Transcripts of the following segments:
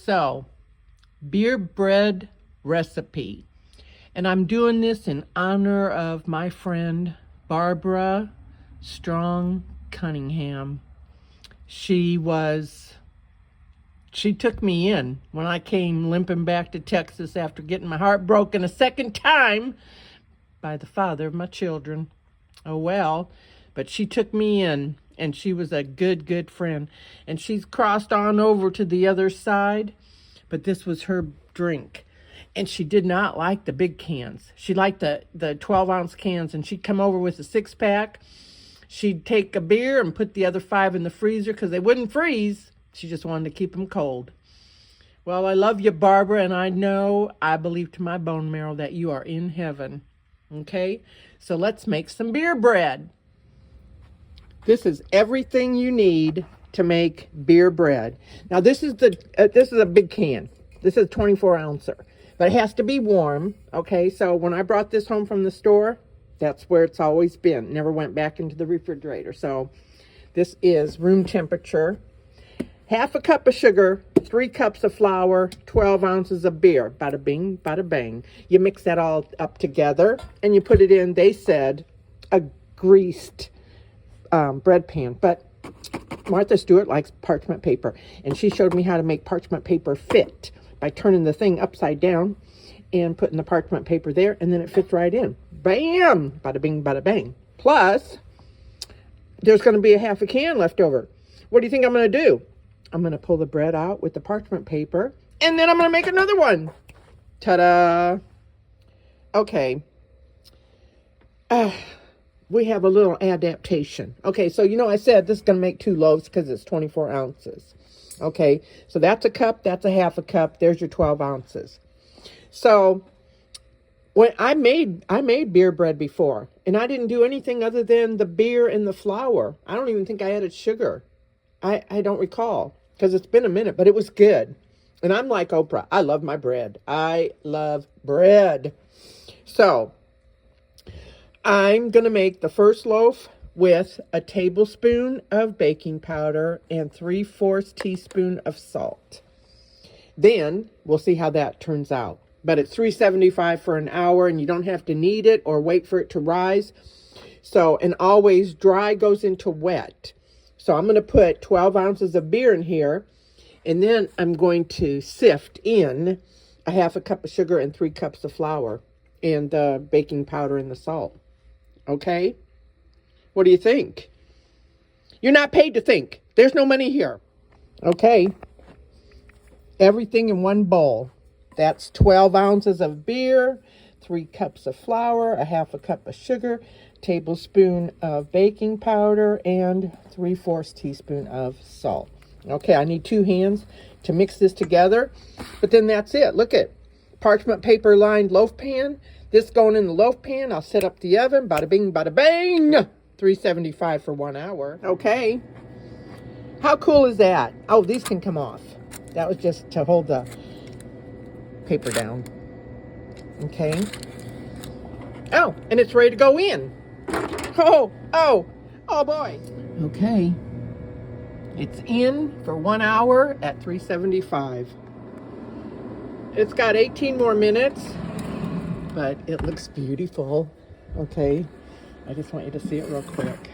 So, beer bread recipe. And I'm doing this in honor of my friend Barbara Strong Cunningham. She took me in when I came limping back to Texas after getting my heart broken a second time by the father of my children. Oh well, but she took me in, and she was a good friend. And she's crossed on over to the other side, but this was her drink. And she did not like the big cans. She liked the 12-ounce cans, and she'd come over with a 6-pack. She'd take a beer and put the other 5 in the freezer because they wouldn't freeze. She just wanted to keep them cold. Well, I love you, Barbara, and I believe to my bone marrow that you are in heaven. Okay? So let's make some beer bread. This is everything you need to make beer bread. Now, this is a big can. This is a 24-ouncer. But it has to be warm, okay? So when I brought this home from the store, that's where it's always been. Never went back into the refrigerator. So this is room temperature. Half a cup of sugar, 3 cups of flour, 12 ounces of beer. Bada bing, bada bang. You mix that all up together, and you put it in, they said, a greased bread pan. But Martha Stewart likes parchment paper, and she showed me how to make parchment paper fit by turning the thing upside down and putting the parchment paper there, and then it fits right in. Bam! Bada bing, bada bang. Plus, there's going to be a half a can left over. What do you think I'm going to do? I'm going to pull the bread out with the parchment paper, and then I'm going to make another one. Ta-da! Okay. We have a little adaptation. Okay, so I said this is going to make 2 loaves because it's 24 ounces. Okay, so that's a cup, that's a half a cup. There's your 12 ounces. So when I made beer bread before, and I didn't do anything other than the beer and the flour. I don't even think I added sugar. I don't recall because it's been a minute, but it was good. And I'm like Oprah. I love my bread. I love bread. So I'm going to make the first loaf with a tablespoon of baking powder and 3/4 teaspoon of salt. Then we'll see how that turns out. But it's 375 for an hour, and you don't have to knead it or wait for it to rise. So, and always dry goes into wet. So I'm going to put 12 ounces of beer in here, and then I'm going to sift in a half a cup of sugar and 3 cups of flour and the baking powder and the salt. Okay? What do you think? You're not paid to think. There's no money here. Okay. Everything in one bowl. That's 12 ounces of beer, 3 cups of flour, a half a cup of sugar, tablespoon of baking powder, and 3/4 teaspoon of salt. Okay, I need 2 hands to mix this together. But then that's it. Look at parchment paper lined loaf pan. This going in the loaf pan. I'll set up the oven. Bada bing, bada bang. 375 for 1 hour. Okay. How cool is that? Oh, these can come off. That was just to hold the paper down. Okay. Oh, and it's ready to go in. Oh boy. Okay. It's in for 1 hour at 375. It's got 18 more minutes, but it looks beautiful. Okay. I just want you to see it real quick.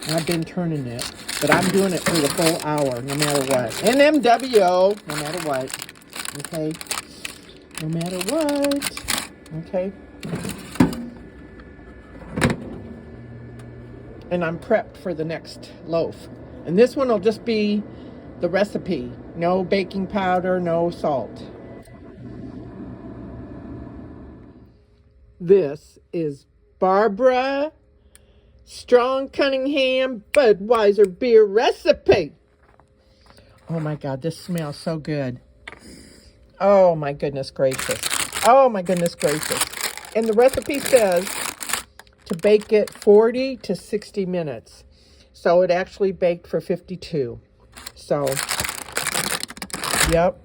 I've been turning it, but I'm doing it for the full hour, no matter what. NMWO, no matter what. Okay? No matter what. Okay? And I'm prepped for the next loaf. And this one will just be the recipe. No baking powder, no salt. This is Barbara Strong Cunningham Budweiser beer recipe. Oh my God, this smells so good. Oh my goodness gracious. Oh my goodness gracious. And the recipe says to bake it 40 to 60 minutes. So it actually baked for 52. So, yep.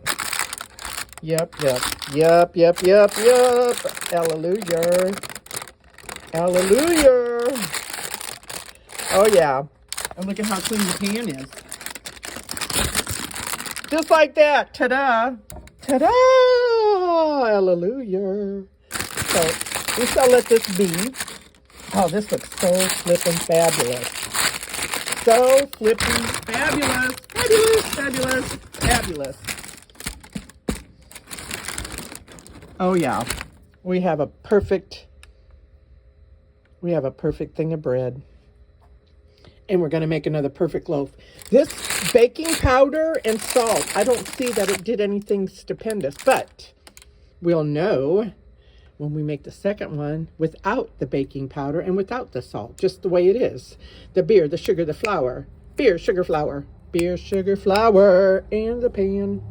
Hallelujah. Hallelujah. Oh yeah. And look at how clean the pan is. Just like that. Ta-da. Ta-da. Hallelujah. So we shall let this be. Oh, this looks so flippin' fabulous. So flippin' fabulous. Fabulous, fabulous, fabulous. Oh yeah. We have a perfect thing of bread. And we're going to make another perfect loaf. This baking powder and salt, I don't see that it did anything stupendous, but we'll know when we make the second one without the baking powder and without the salt, just the way it is. The beer, the sugar, the flour. Beer, sugar, flour. Beer, sugar, flour, and the pan,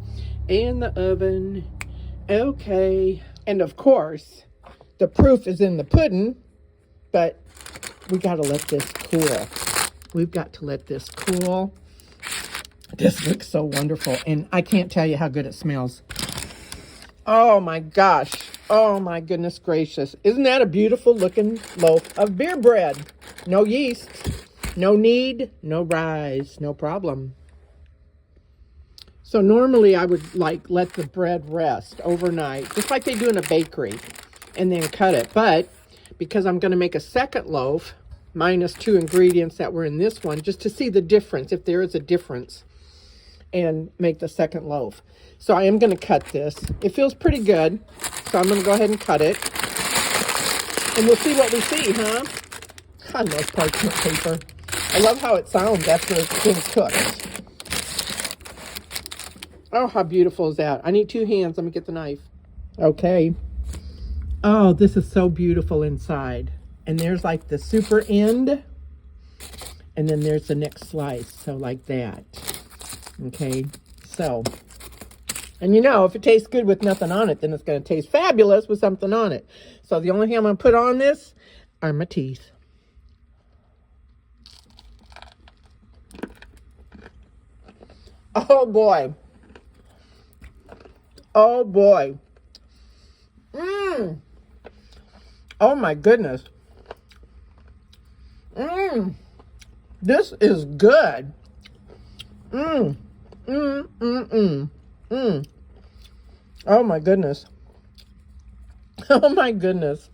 and the oven. Okay. And of course, the proof is in the pudding, but we got to let this cool. We've got to let this cool. This looks so wonderful, and I can't tell you how good it smells. Oh my gosh. Oh my goodness gracious. Isn't that a beautiful looking loaf of beer bread? No yeast, no knead, no rise, no problem. So normally I would like let the bread rest overnight, just like they do in a bakery, and then cut it. But because I'm going to make a second loaf, minus 2 ingredients that were in this one, just to see the difference, if there is a difference, and make the second loaf. So I am going to cut this. It feels pretty good, so I'm going to go ahead and cut it. And we'll see what we see, huh? God, nice parchment paper. I love how it sounds after it's been cooked. Oh, how beautiful is that? I need 2 hands. Let me get the knife. Okay. Oh, this is so beautiful inside. And there's like the super end, and then there's the next slice, so like that. Okay, so, and you know, if it tastes good with nothing on it, then it's going to taste fabulous with something on it. So the only thing I'm going to put on this are my teeth. Oh boy. Oh boy. Oh my goodness. This is good. Oh my goodness. Oh my goodness.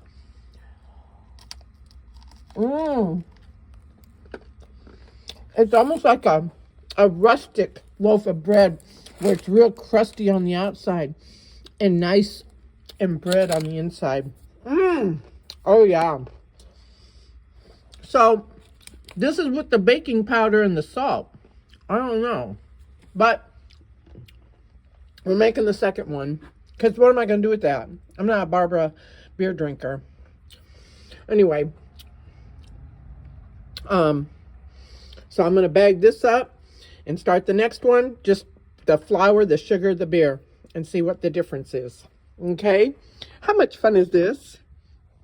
It's almost like a rustic loaf of bread where it's real crusty on the outside and nice and bread on the inside. Oh yeah. So this is with the baking powder and the salt. I don't know, but we're making the second one, because what am I going to do with that? I'm not a Barbara beer drinker. Anyway, so I'm going to bag this up and start the next one, just the flour, the sugar, the beer, and see what the difference is. Okay? How much fun is this?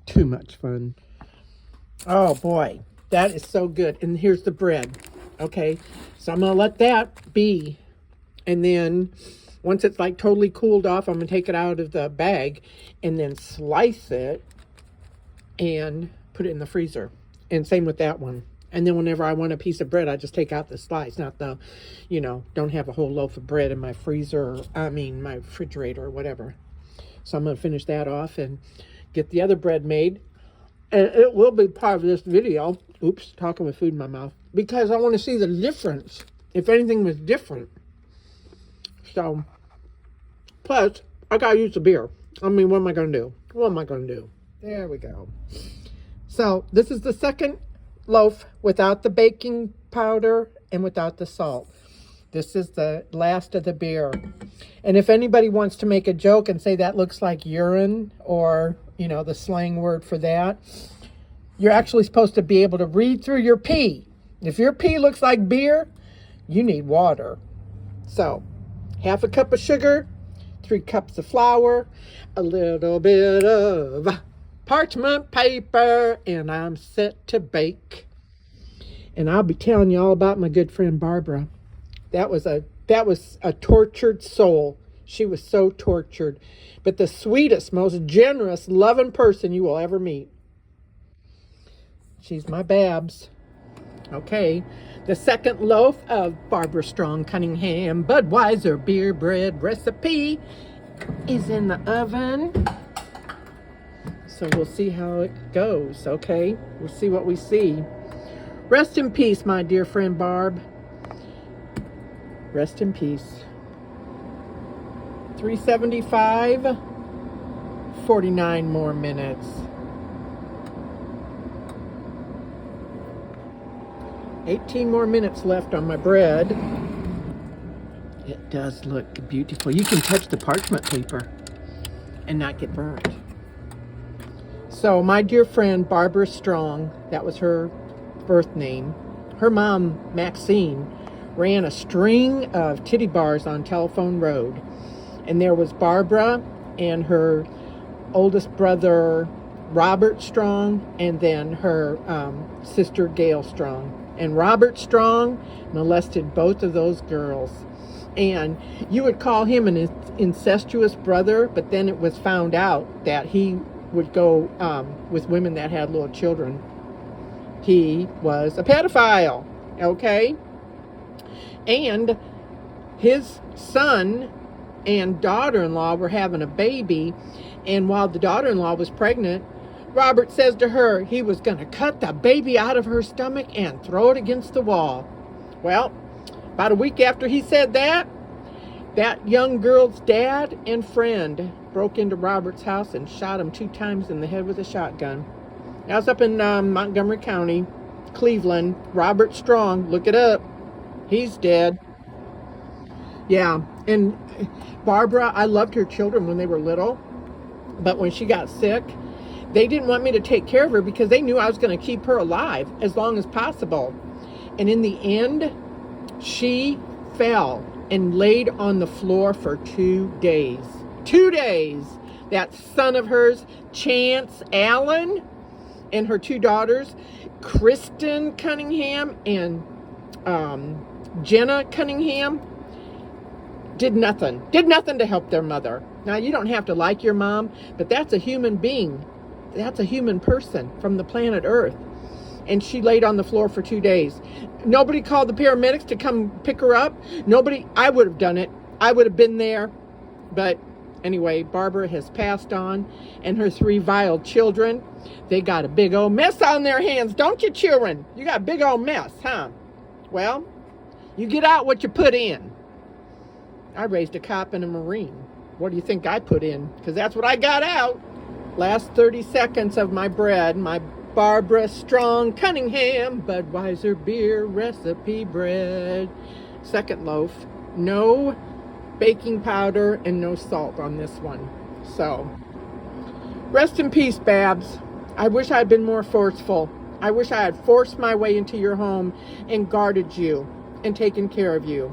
Too much fun. Oh boy, that is so good. And here's the bread. Okay, so I'm going to let that be. And then once it's like totally cooled off, I'm going to take it out of the bag and then slice it and put it in the freezer. And same with that one. And then whenever I want a piece of bread, I just take out the slice, not the, you know, don't have a whole loaf of bread in my freezer, my refrigerator or whatever. So I'm going to finish that off and get the other bread made. And it will be part of this video. Oops, talking with food in my mouth. Because I want to see the difference. If anything was different. So, plus, I got to use the beer. I mean, what am I going to do? What am I going to do? There we go. So, this is the second loaf without the baking powder and without the salt. This is the last of the beer. And if anybody wants to make a joke and say that looks like urine, or, you know, the slang word for that, you're actually supposed to be able to read through your pee. If your pee looks like beer, you need water. So, 1/2 cup of sugar, 3 cups of flour, a little bit of parchment paper, and I'm set to bake. And I'll be telling you all about my good friend Barbara. That was a tortured soul. She was so tortured. But the sweetest, most generous, loving person you will ever meet. She's my Babs. Okay, the second loaf of Barbara Strong Cunningham Budweiser beer bread recipe is in the oven. So we'll see how it goes, okay? We'll see what we see. Rest in peace, my dear friend Barb. Rest in peace. 375, 49 more minutes. 18 more minutes left on my bread. It does look beautiful. You can touch the parchment paper and not get burnt. So my dear friend Barbara Strong, that was her birth name. Her mom, Maxine, ran a string of titty bars on Telephone Road. And there was Barbara and her oldest brother, Robert Strong, and then her sister, Gail Strong. And Robert Strong molested both of those girls. And you would call him an incestuous brother, but then it was found out that he would go with women that had little children. He was a pedophile, okay? And his son and daughter-in-law were having a baby, and while the daughter-in-law was pregnant, Robert says to her he was going to cut the baby out of her stomach and throw it against the wall. Well, about a week after he said that, that young girl's dad and friend broke into Robert's house and shot him 2 times in the head with a shotgun. That was up in Montgomery County, Cleveland. Robert Strong, look it up. He's dead. Yeah, and Barbara, I loved her children when they were little, but when she got sick, they didn't want me to take care of her because they knew I was going to keep her alive as long as possible. And in the end, she fell and laid on the floor for 2 days. 2 days. That son of hers, Chance Allen, and her 2 daughters, Kristen Cunningham and Jenna Cunningham, did nothing to help their mother. Now, you don't have to like your mom, but that's a human being. That's a human person from the planet Earth. And she laid on the floor for 2 days. Nobody called the paramedics to come pick her up. Nobody. I would have done it. I would have been there. But anyway, Barbara has passed on. And her 3 vile children, they got a big old mess on their hands. Don't you, children? You got a big old mess, huh? Well, you get out what you put in. I raised a cop and a Marine. What do you think I put in? Because that's what I got out. Last 30 seconds of my bread, my Barbara Strong Cunningham Budweiser beer recipe bread. Second loaf. No baking powder and no salt on this one. So, rest in peace, Babs. I wish I had been more forceful. I wish I had forced my way into your home and guarded you and taken care of you.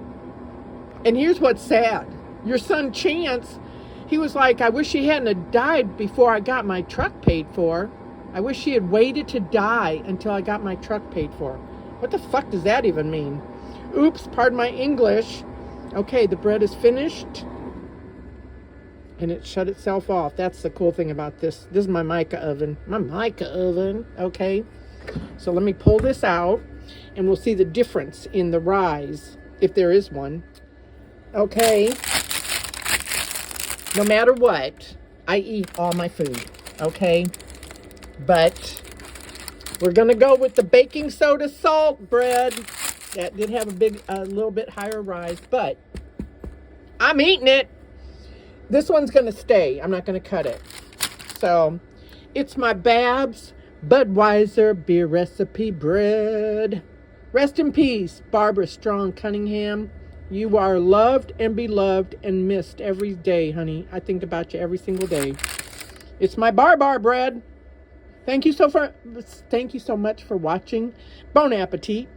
And here's what's sad. Your son Chance, he was like, I wish he hadn't have died before I got my truck paid for. I wish he had waited to die until I got my truck paid for. What the fuck does that even mean? Oops, pardon my English. Okay, the bread is finished. And it shut itself off. That's the cool thing about this. This is my mica oven. My mica oven, okay? So let me pull this out, and we'll see the difference in the rise, if there is one. Okay. No matter what, I eat all my food, okay? But we're going to go with the baking soda salt bread. That did have a little bit higher rise, but I'm eating it. This one's going to stay. I'm not going to cut it. So, it's my Babs Budweiser beer recipe bread. Rest in peace, Barbara Strong Cunningham. You are loved and beloved and missed every day, honey. I think about you every single day. It's my bar bread. Thank you so much for watching. Bon appetit.